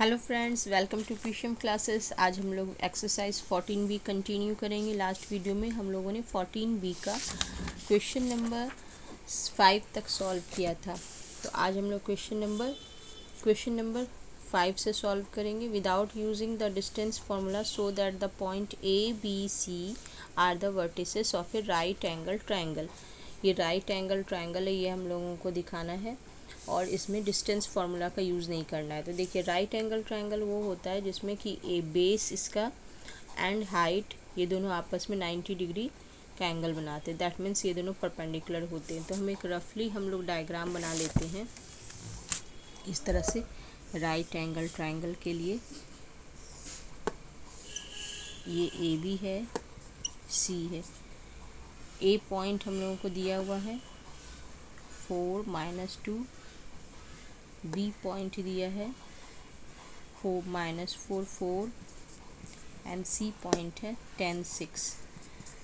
Hello friends, welcome to पीशम classes. आज हम लोग एक्सरसाइज 14B कंटिन्यू करेंगे। लास्ट वीडियो में हम लोगों ने 14B का क्वेश्चन नंबर 5 तक सॉल्व किया था। तो आज हम लोग क्वेश्चन नंबर 5 से सॉल्व करेंगे। Without using the distance formula so that the point A B C are the vertices of a right angle triangle. ये राइट एंगल ट्रायंगल है, ये हम लोगों को दिखाना है और इसमें डिस्टेंस फार्मूला का यूज़ नहीं करना है। तो देखिए, राइट एंगल ट्रायंगल वो होता है जिसमें कि ए बेस इसका एंड हाइट ये दोनों आपस में 90 डिग्री का एंगल बनाते हैं। दैट मीन्स ये दोनों परपेंडिकुलर होते हैं। तो हम एक रफली हम लोग डायग्राम बना लेते हैं इस तरह से। राइट एंगल ट्रायंगल के लिए ये ए बी है, सी है। ए पॉइंट हम लोगों को दिया हुआ है 4 - 2, बी पॉइंट दिया है 4 - 4 4 एंड सी पॉइंट है 10 6।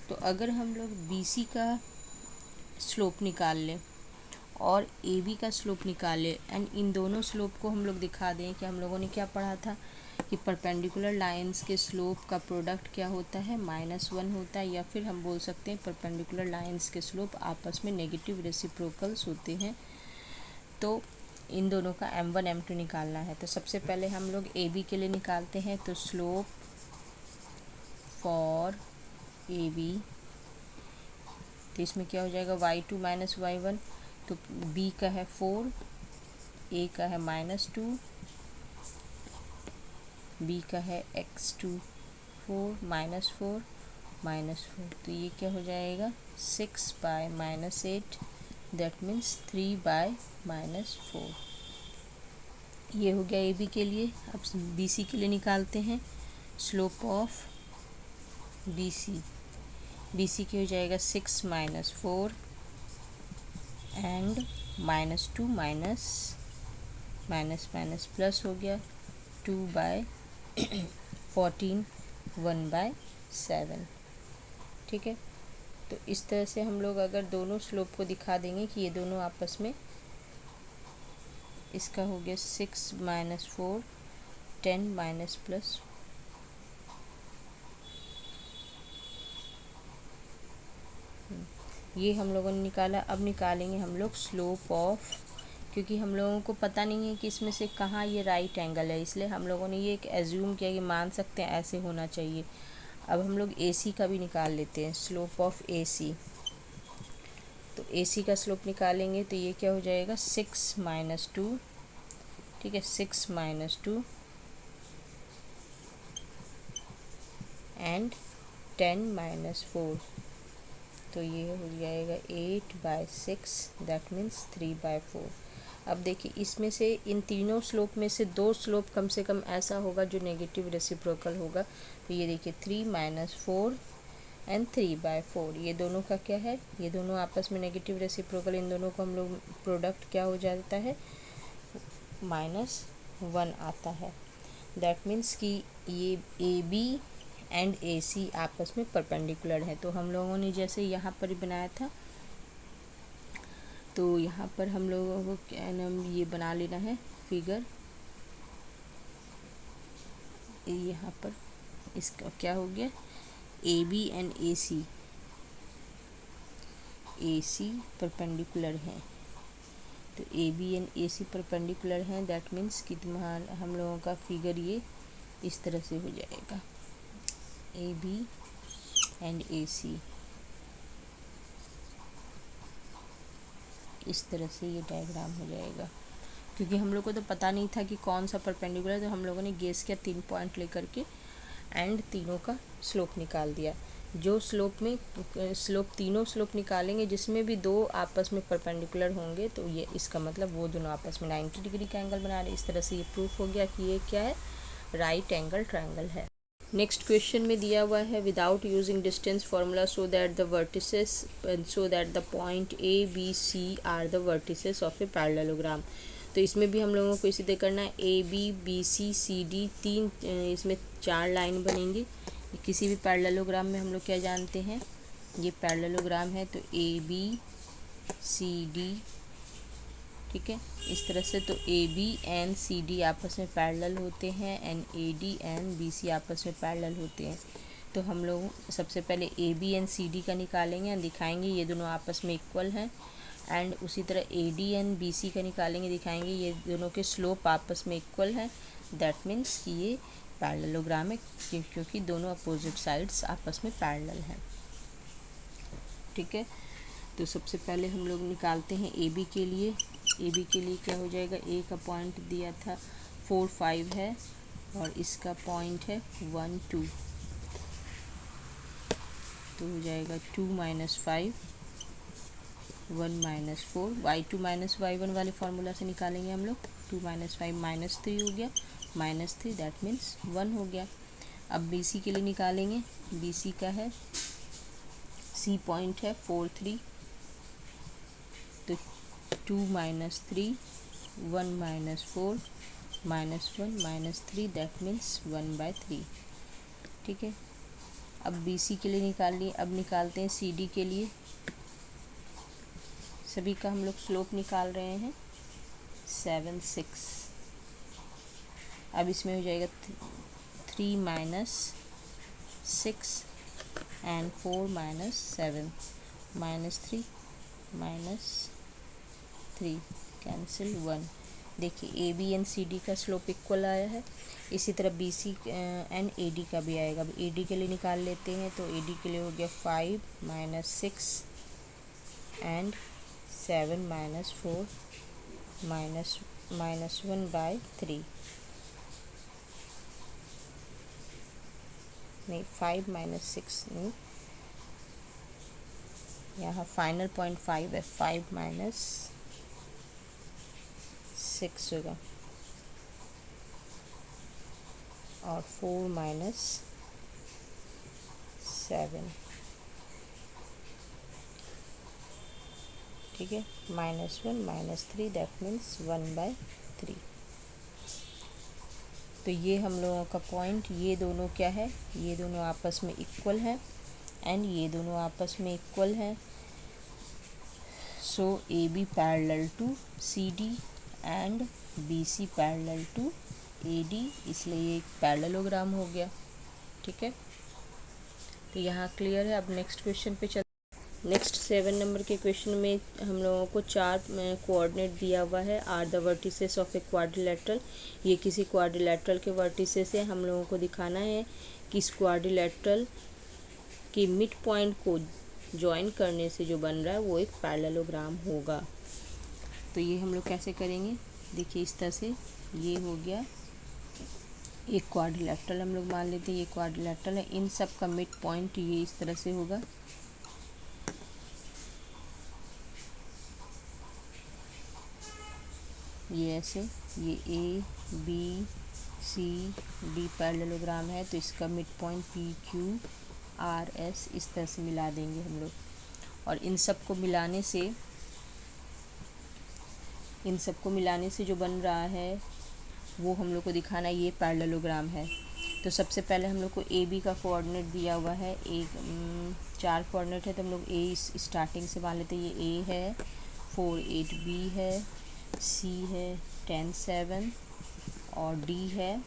तो अगर हम लोग बी सी का स्लोप निकाल लें और ए बी का स्लोप निकाल लें एंड इन दोनों स्लोप को हम लोग दिखा दें कि हम लोगों ने क्या पढ़ा था कि परपेंडिकुलर लाइंस के स्लोप का प्रोडक्ट क्या होता है, -1 होता है। या फिर हम बोल सकते हैं परपेंडिकुलर लाइंस के स्लोप आपस में नेगेटिव रेसिप्रोकल्स होते हैं। तो इन दोनों का m1 m2 निकालना है। तो सबसे पहले हम लोग ए बी के लिए निकालते हैं। तो स्लोप फॉर ए बी, तो इसमें क्या हो जाएगा y2 - y1। तो b का है 4, a का है -2, b का है x2 4 -4 -4। तो ये क्या हो जाएगा 6/-8, दैट मीन्स 3/-4। ये हो गया ए बी के लिए। अब बी सी के लिए निकालते हैं। स्लोप ऑफ बी सी की हो जाएगा 6 - 4 एंड -2 माइनस प्लस हो गया 2/14 1/7। ठीक है। तो इस तरह से हम लोग अगर दोनों स्लोप को दिखा देंगे कि ये दोनों आपस में, इसका हो गया 6 - 4 10 प्लस ये हम लोगों ने निकाला। अब निकालेंगे हम लोग स्लोप ऑफ, क्योंकि हम लोगों को पता नहीं है कि इसमें से कहाँ ये राइट एंगल है, इसलिए हम लोगों ने ये एक एज्यूम किया कि मान सकते हैं ऐसे होना चाहिए। अब हम लोग ए सी का भी निकाल लेते हैं, स्लोप ऑफ ए सी। तो ए सी का स्लोप निकालेंगे तो ये क्या हो जाएगा 6 - 2, ठीक है, 6 - 2 एंड 10 - 4। तो ये हो जाएगा 8/6, दैट मीन्स 3/4। अब देखिए, इसमें से इन तीनों स्लोप में से दो स्लोप कम से कम ऐसा होगा जो नेगेटिव रेसिप्रोकल होगा। तो ये देखिए 3 - 4 एंड 3/4, ये दोनों का क्या है, ये दोनों आपस में नेगेटिव रेसिप्रोकल। इन दोनों को हम लोग प्रोडक्ट क्या हो जाता है -1 आता है। दैट मीन्स कि ये ए बी एंड ए सी आपस में परपेंडिकुलर है। तो हम लोगों ने जैसे यहाँ पर बनाया था, तो यहाँ पर हम लोगों को क्या नाम ये बना लेना है फिगर। यहाँ पर इसका क्या हो गया, A B and A C perpendicular हैं। तो A B and A C perpendicular हैं, दैट मीन्स कि तुम्हारा हम लोगों का फिगर ये इस तरह से हो जाएगा, ए बी एंड ए सी इस तरह से ये डायग्राम हो जाएगा। क्योंकि हम लोग को तो पता नहीं था कि कौन सा परपेंडिकुलर, तो हम लोगों ने गेस किया 3 पॉइंट लेकर के एंड तीनों का स्लोप निकाल दिया। जो स्लोप में तीनों स्लोप निकालेंगे जिसमें भी दो आपस में परपेंडिकुलर होंगे, तो ये इसका मतलब वो दोनों आपस में 90 डिग्री का एंगल बना रहे। इस तरह से ये प्रूफ हो गया कि ये क्या है, राइट एंगल ट्रायंगल है। नेक्स्ट क्वेश्चन में दिया हुआ है without using distance formula so that the vertices so that the point A B C are the vertices of a parallelogram. तो इसमें भी हम लोगों को इसी तरह करना है, A B B C C D, तीन इसमें 4 लाइन बनेंगी। किसी भी पैरेललोग्राम में हम लोग क्या जानते हैं, ये पैरेललोग्राम है तो ए बी सी डी, ठीक है। इस तरह से तो A B and C D आपस में पैरेलल होते हैं and A D and B C आपस में पैरेलल होते हैं। तो हम लोग सबसे पहले A B and C D का निकालेंगे एंड दिखाएंगे ये दोनों आपस में इक्वल हैं। एंड उसी तरह A D and B C का निकालेंगे, दिखाएंगे ये दोनों के स्लोप आपस में इक्वल हैं। दैट मीन्स कि ये पैरेललोग्राम है क्योंकि दोनों अपोजिट साइड्स आपस में पैरेलल हैं। ठीक है, तो सबसे पहले हम लोग निकालते हैं ए बी के लिए। ए बी के लिए क्या हो जाएगा, ए का पॉइंट दिया था 4 5 है और इसका पॉइंट है 1 2, तो हो जाएगा 2 - 5 1 - 4, y2 - y1 वाले फार्मूला से निकालेंगे हम लोग। 2 - 5 -3 हो गया, -3 दैट मीन्स 1 हो गया। अब बी सी के लिए निकालेंगे। बी सी का है, सी पॉइंट है 4 3, तो 2 - 3 1 - 4 -1 -3 दैट मीन्स 1/3। ठीक है, अब बी सी के लिए निकाल लिए। अब निकालते हैं सी डी के लिए। सभी का हम लोग स्लोप निकाल रहे हैं 7 6। अब इसमें हो जाएगा 3 - 6 एंड 4 - 7 -3 -3 कैंसिल 1। देखिए A B and C D का स्लोप इक्वल आया है। इसी तरह B C and A D का भी आएगा। अब ए डी के लिए निकाल लेते हैं। तो ए डी के लिए हो गया 5 - 6 एंड 7 - 4 -1/3, नहीं 5 - 6 नहीं, यहाँ फाइनल पॉइंट 5 है, 5 - 6 होगा और 4 - 7। ठीक है, -1 -3 दैट मीन्स 1/3। तो ये हम लोगों का पॉइंट, ये दोनों क्या है, ये दोनों आपस में इक्वल हैं एंड ये दोनों आपस में इक्वल हैं। So A B parallel to C D and B C parallel to A D, इसलिए ये एक पैरेललोग्राम हो गया। ठीक है, तो यहाँ क्लियर है। अब नेक्स्ट क्वेश्चन पे चल। नेक्स्ट 7 नंबर के क्वेश्चन में हम लोगों को 4 कोऑर्डिनेट दिया हुआ है। Are the vertices of a quadrilateral. ये किसी क्वाड्रिलेटरल के वर्टिसेस है। हम लोगों को दिखाना है कि इस क्वाड्रिलेटरल के मिड पॉइंट को ज्वाइन करने से जो बन रहा है वो एक पैरेललोग्राम होगा। तो ये हम लोग कैसे करेंगे, देखिए इस तरह से ये हो गया एक क्वाड्रिलेटरल, हम लोग मान लेते हैं ये क्वाड्रिलेटरल है। इन सब का मिड पॉइंट ये इस तरह से होगा। ये ऐसे, ये A B C D parallelogram है, तो इसका mid point P Q R S इस तरह से मिला देंगे हम लोग। और इन सब को मिलाने से जो बन रहा है वो हम लोग को दिखाना है ये पैरेललोग्राम है। तो सबसे पहले हम लोग को ए बी का कोऑर्डिनेट दिया हुआ है। एक 4 कोऑर्डिनेट है, तो हम लोग ए स्टार्टिंग से मान लेते हैं। ये ए है 4 8, बी है, सी है 10 7 और डी है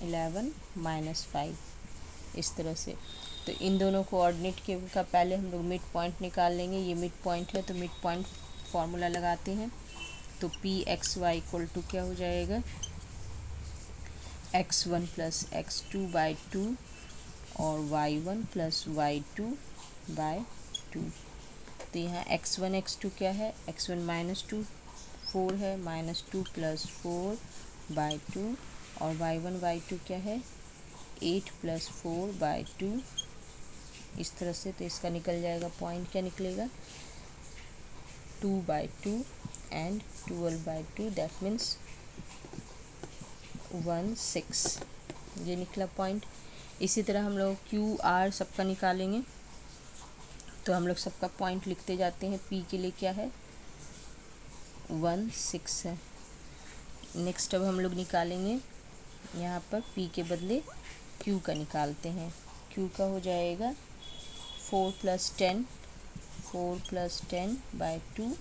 11 -5 इस तरह से। तो इन दोनों कोऑर्डिनेट का पहले हम लोग मिड पॉइंट निकाल लेंगे। ये मिड पॉइंट है, तो मिड पॉइंट फार्मूला लगाते हैं। तो P x y equal to क्या हो जाएगा, x1 + x2/2 और y1 + y2/2। तो यहाँ x1 x2 क्या है, x1 -2 4 है, -2 + 4/2 और y1 y2 क्या है 8 + 4/2 इस तरह से। तो इसका निकल जाएगा पॉइंट, क्या निकलेगा 2/2 एंड 12/2 दैट मीन्स 1 6, ये निकला पॉइंट। इसी तरह हम लोग क्यू आर सबका निकालेंगे। तो हम लोग सबका पॉइंट लिखते जाते हैं। पी के लिए क्या है 1 6 है। नेक्स्ट अब हम लोग निकालेंगे यहाँ पर पी के बदले क्यू का निकालते हैं। क्यू का हो जाएगा 4 + 10 4 + 10/2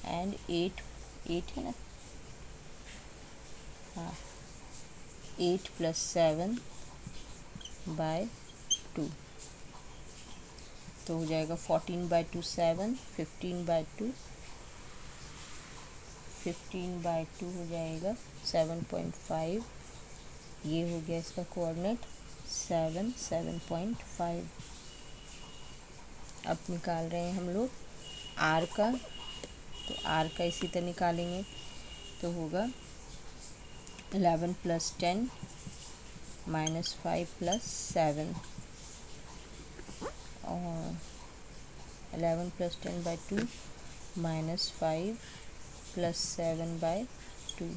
एंड 8 8 है ना, हाँ 8 + 7/2 तो हो जाएगा 14/2 7, 15/2 हो जाएगा 7.5। ये हो गया इसका कोऑर्डिनेट 7 7.5। अब निकाल रहे हैं हम लोग आर का, तो आर का इसी तरह निकालेंगे तो होगा 11 + 10 -5 + 7 और 11 + 10/2 -5 + 7/2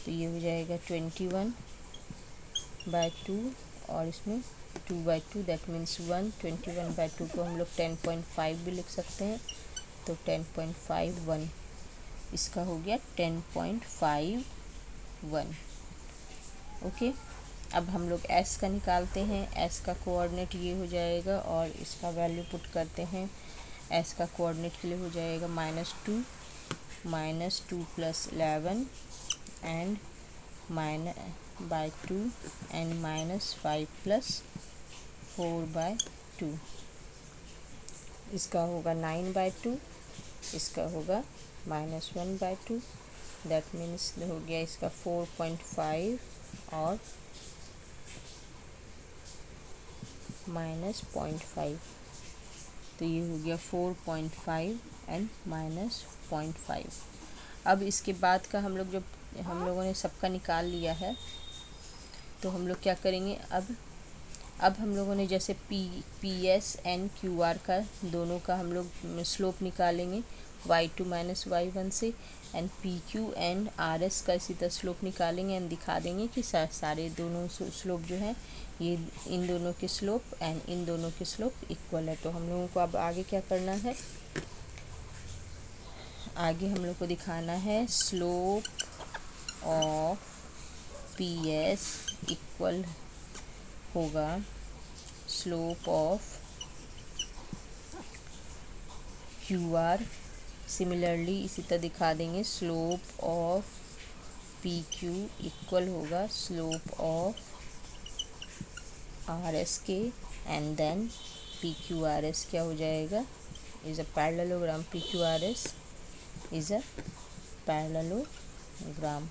तो ये हो जाएगा 21/2 और इसमें 2/2 दैट मीन्स 1। 21/2 को हम लोग 10.5 भी लिख सकते हैं, तो 10.51 इसका हो गया 10.51। ओके, अब हम लोग s का निकालते हैं। s का कोऑर्डिनेट ये हो जाएगा और इसका वैल्यू पुट करते हैं। s का कोऑर्डिनेट के लिए हो जाएगा -2 + 11 एंड -/2 एंड -5 + 4/2 इसका होगा 9/2, इसका होगा -1/2 दैट मीन्स हो गया इसका 4.5 और -0.5 तो ये हो गया 4.5 एंड -0.5। अब इसके बाद का हम लोग जब हम लोगों ने सबका निकाल लिया है तो हम लोग क्या करेंगे, अब हम लोगों ने जैसे PS एंड QR का दोनों का हम लोग स्लोप निकालेंगे y2 - y1 से, एंड PQ एंड RS का इसी तरह स्लोप निकालेंगे एंड दिखा देंगे कि सारे दोनों स्लोप जो हैं ये इन दोनों के स्लोप एंड इन दोनों के स्लोप इक्वल है। तो हम लोगों को अब आगे क्या करना है, आगे हम लोग को दिखाना है स्लोप ऑफ PS इक्वल होगा स्लोप ऑफ QR। सिमिलरली इसी तरह दिखा देंगे स्लोप ऑफ PQ इक्वल होगा स्लोप ऑफ RS के, एंड देन PQRS क्या हो जाएगा, is a parallelogram. PQRS is a parallelogram.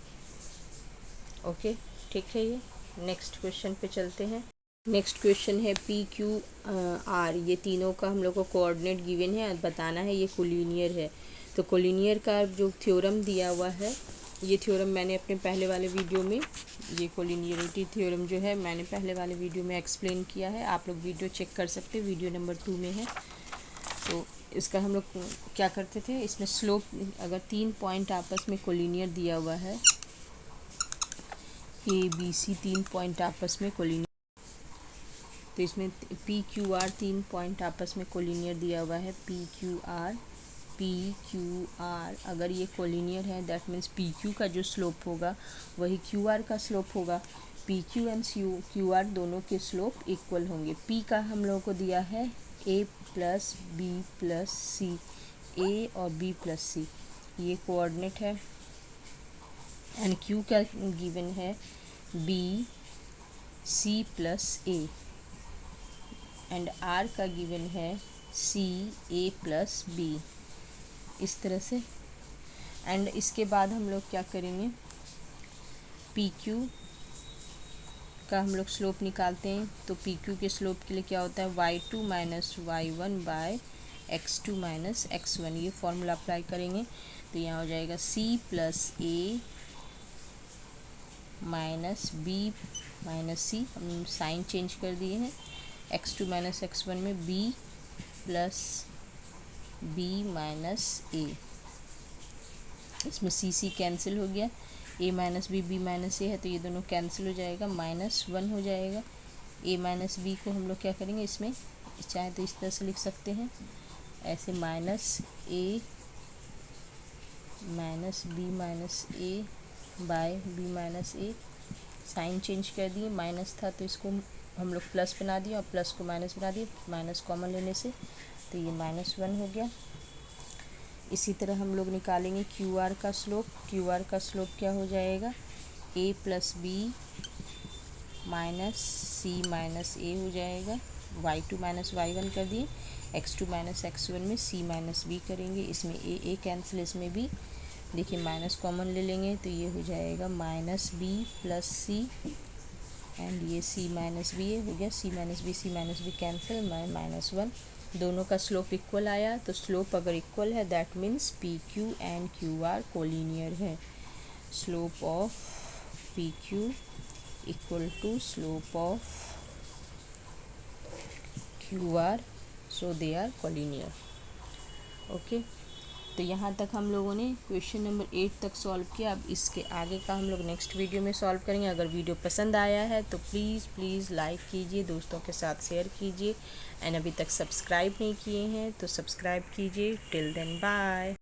Okay, ठीक है। ये नेक्स्ट क्वेश्चन पे चलते हैं। नेक्स्ट क्वेश्चन है PQR, ये तीनों का हम लोग को कोऑर्डिनेट गिवन है, बताना है ये कोलिनियर है। तो कोलिनियर का जो थ्योरम दिया हुआ है, ये थ्योरम मैंने अपने पहले वाले वीडियो में, ये कोलिनियरिटी थ्योरम जो है मैंने पहले वाले वीडियो में एक्सप्लेन किया है, आप लोग वीडियो चेक कर सकते हैं, वीडियो नंबर 2 में है। तो इसका हम लोग क्या करते थे, इसमें स्लोप अगर 3 पॉइंट आपस में कोलिनियर दिया हुआ है, ABC 3 पॉइंट आपस में कोलिनियर, तो इसमें PQR 3 पॉइंट आपस में कोलिनियर दिया हुआ है। PQR अगर ये कोलिनियर है दैट मीन्स PQ का जो स्लोप होगा वही QR का स्लोप होगा। PQ एंड QR दोनों के स्लोप इक्वल होंगे। P का हम लोगों को दिया है A + B + C, A और B + C ये कोऑर्डिनेट है, एंड Q का गिवन है B C + A, and R का गिवन है C A + B, इस तरह से। एंड इसके बाद हम लोग क्या करेंगे, PQ का हम लोग स्लोप निकालते हैं। तो PQ के स्लोप के लिए क्या होता है, y2 - y1/x2 - x1, ये फॉर्मूला अप्लाई करेंगे तो यहाँ हो जाएगा C + A - B - C, हम साइन चेंज कर दिए हैं, x2 - x1 में B + B - A, इसमें C कैंसिल हो गया, A - B B - A है तो ये दोनों कैंसिल हो जाएगा, -1 हो जाएगा। A - B को हम लोग क्या करेंगे, इसमें चाहे तो इस तरह से लिख सकते हैं ऐसे, -A - B - A/B - A, sign change कर दिए, माइनस था तो इसको हम लोग प्लस बना दिए और प्लस को माइनस बना दिए, माइनस कॉमन लेने से तो ये -1 हो गया। इसी तरह हम लोग निकालेंगे क्यू आर का स्लोप। क्यू आर का स्लोप क्या हो जाएगा, ए प्लस बी माइनस सी माइनस ए हो जाएगा। y2 माइनस y1 कर दिए, x2 माइनस x1 में c माइनस b करेंगे, इसमें ए कैंसिल, इसमें भी देखिए माइनस कॉमन ले लेंगे तो ये हो जाएगा minus B plus C, and ये c माइनस बी हो गया, c minus B cancel, minus 1। दोनों का स्लोप इक्वल आया, तो स्लोप अगर इक्वल है that means P Q and Q R collinear है। Slope of P Q equal to slope of Q R, so they are collinear. Okay, तो यहाँ तक हम लोगों ने क्वेश्चन नंबर 8 तक सॉल्व किया। अब इसके आगे का हम लोग नेक्स्ट वीडियो में सॉल्व करेंगे। अगर वीडियो पसंद आया है तो प्लीज़ लाइक कीजिए, दोस्तों के साथ शेयर कीजिए, एंड अभी तक सब्सक्राइब नहीं किए हैं तो सब्सक्राइब कीजिए। Till then bye.